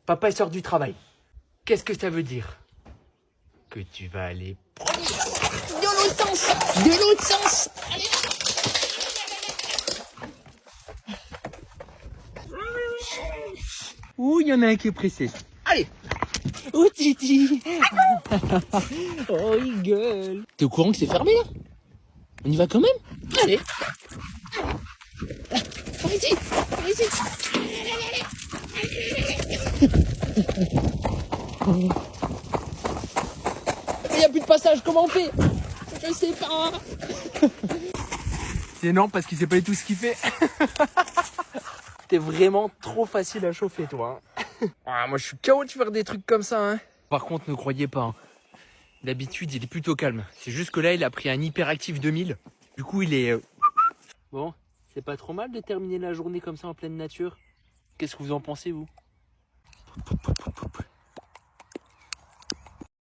Papa sort du travail. Qu'est-ce que ça veut dire? Que tu vas aller De l'autre sens. De l'autre sens. Ouh, il y en a un qui est pressé. Allez. Oh Titi. Oh, il gueule. T'es au courant que c'est fermé là? On y va quand même? Allez. Par ici. Par ici. Il n'y a plus de passage, comment on fait? Je sais pas. C'est énorme parce qu'il sait pas du tout ce qu'il fait. T'es vraiment trop facile à chauffer, toi. Hein. Ah, moi, je suis KO de faire des trucs comme ça. Hein. Par contre, ne croyez pas. Hein. D'habitude, il est plutôt calme. C'est juste que là, il a pris un hyperactif 2000. Du coup, il est... Bon, c'est pas trop mal de terminer la journée comme ça en pleine nature. Qu'est-ce que vous en pensez, vous?